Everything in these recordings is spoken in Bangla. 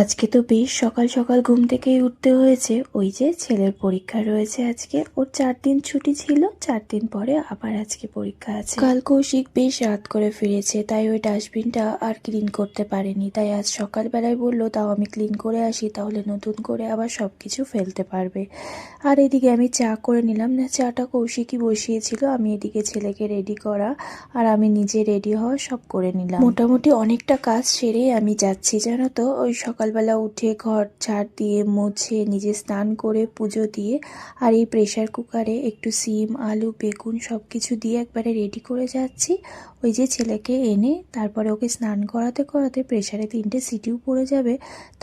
আজকে তো বেশ সকাল সকাল ঘুম থেকেই উঠতে হয়েছে। ওই যে ছেলের পরীক্ষা রয়েছে আজকে, ওর 4 দিন ছুটি ছিল, 4 দিন পরে আবার আজকে পরীক্ষা আছে। কাল কৌশিক বেশ রাত করে ফিরেছে, তাই ওই ডাস্টবিনটা আর ক্লিন করতে পারেনি। তাই আজ সকালবেলায় বললো তাও আমি ক্লিন করে আসি, তাহলে নতুন করে আবার সবকিছু ফেলতে পারবে। আর এদিকে আমি চা করে নিলাম, না চাটা কৌশিকই বসিয়েছিল, আমি এদিকে ছেলেকে রেডি করা আর আমি নিজে রেডি হওয়া সব করে নিলাম। মোটামুটি অনেকটা কাজ সেরে আমি যাচ্ছি, জানো তো। ওই সকালবেলা উঠে ঘর ঝাড় দিয়ে মুছে নিজে স্নান করে পুজো দিয়ে আর এই প্রেসার কুকারে একটু সিম আলু বেগুন সব কিছু দিয়ে একবারে রেডি করে যাচ্ছি। ওই যে ছেলেকে এনে তারপরে ওকে স্নান করাতে করাতে প্রেসারে 3টে সিটিও পড়ে যাবে,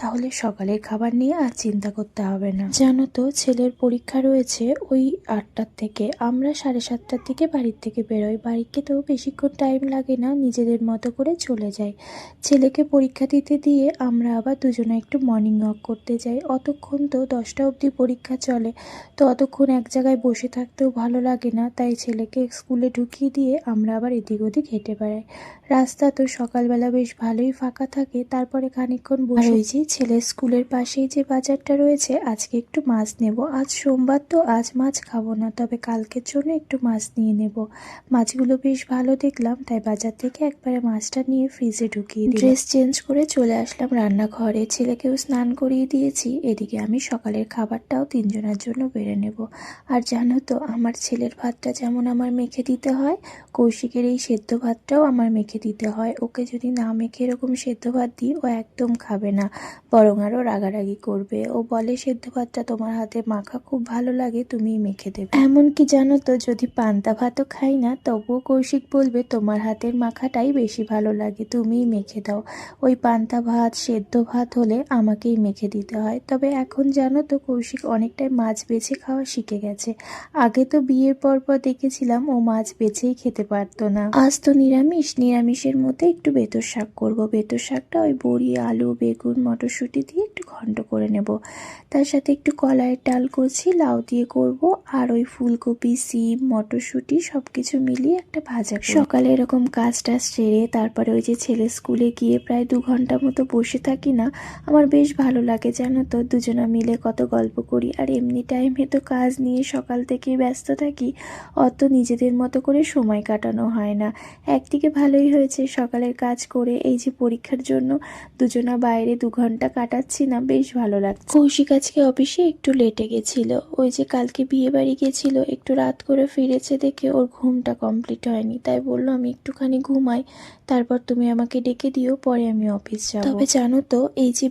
তাহলে সকালের খাবার নিয়ে আর চিন্তা করতে হবে না। জানো তো ছেলের পরীক্ষা রয়েছে ওই 8টার থেকে, আমরা 7:30টার দিকে বাড়ির থেকে বেরোই। বাড়িতে তো বেশিক্ষণ টাইম লাগে না, নিজেদের মতো করে চলে যাই। ছেলেকে পরীক্ষা দিতে দিয়ে আমরা আবার দুজনে একটু মর্নিং ওয়াক করতে যাই। অতক্ষণ তো 10টা অবধি পরীক্ষা চলে, তো অতক্ষণ এক জায়গায় বসে থাকতেও ভালো লাগে না, তাই ছেলেকে স্কুলে ঢুকিয়ে দিয়ে আমরা আবার এদিক ওদিক হেঁটে বেড়াই। রাস্তা তো সকালবেলা বেশ ভালোই ফাঁকা থাকে, তারপরে খানিকক্ষণ বসে। ওই যে ছেলের স্কুলের পাশেই যে বাজারটা রয়েছে, আজকে একটু মাছ নেব। আজ সোমবার তো আজ মাছ খাবো না, তবে কালকের জন্য একটু মাছ নিয়ে নেব। মাছগুলো বেশ ভালো দেখলাম, তাই বাজার থেকে একবারে মাছটা নিয়ে ফ্রিজে ঢুকিয়ে দিই। ড্রেস চেঞ্জ করে চলে আসলাম রান্নাঘরে, ছেলেকেও স্নান করিয়ে দিয়েছি। এদিকে আমি সকালের খাবারটাও 3জনের জন্য বেড়ে নেব। আর জানো তো আমার ছেলের ভাতটা যেমন আমার মেখে দিতে হয়, কৌশিকের এই সেদ্ধ ভাতটাও আমার মেখে দিতে হয়। ওকে যদি না মেখে এরকম সেদ্ধ ভাত দিই, ও একদম খাবে না, বরং আরও রাগারাগি করবে। ও বলে সেদ্ধ ভাতটা তোমার হাতে মাখা খুব ভালো লাগে, তুমিই মেখে দেবে। এমনকি জানো তো যদি পান্তা ভাতও খাই না, তবুও কৌশিক বলবে তোমার হাতের মাখাটাই বেশি ভালো লাগে, তুমিই মেখে দাও। ওই পান্তা ভাত সেদ্ধ ভাত হলে আমাকেই মেখে দিতে হয়। তবে এখন জানো তো কৌশিক অনেকটাই মাছ বেছে খাওয়া শিখে গেছে। আগে তো বিয়ের পর দেখেছিলাম ও মাছ বেছেই খেতে পারতো না। আজ তো নিরামিষ, নিরামিষের মধ্যে একটু বেতর শাক করব। বেতর শাকটা ওই বড়ি আলু বেগুন মটরশুঁটি দিয়ে একটু ঘন্ট করে নেব। তার সাথে একটু কলাইয়ের ডাল করছি, লাউ দিয়ে করব, আর ওই ফুলকপি সিম মটরশুঁটি সব কিছু মিলিয়ে একটা ভাজা করব। সকালে এরকম কাজ টাজ সেরে তারপরে ওই যে ছেলে স্কুলে গিয়ে প্রায় 2 ঘন্টা মতো বসে থাকি না, আমার বেশ ভালো লাগে জানো তো। দুজনা মিলে কত গল্প করি, আর এমনি টাইমে তো কাজ নিয়ে সকাল থেকেই ব্যস্ত থাকি, অত নিজেদের মতো করে সময় কাটানো হয় না। একদিকে ভালোই হয়েছে সকালের কাজ করে এই যে পরীক্ষার জন্য দুজনা বাইরে 2 ঘন্টা কাটাচ্ছি না, বেশ ভালো লাগছে। কৌশিক আজকে অফিসে একটু লেটে গেছিল, ওই যে কালকে বিয়ে বাড়ি গেছিল, একটু রাত করে ফিরেছে দেখে ওর ঘুমটা কমপ্লিট হয়নি, তাই বললো আমি একটুখানি ঘুমাই, তারপর তুমি আমাকে ডেকে দিও, পরে আমি অফিস যাব। তবে জানো তো এই যে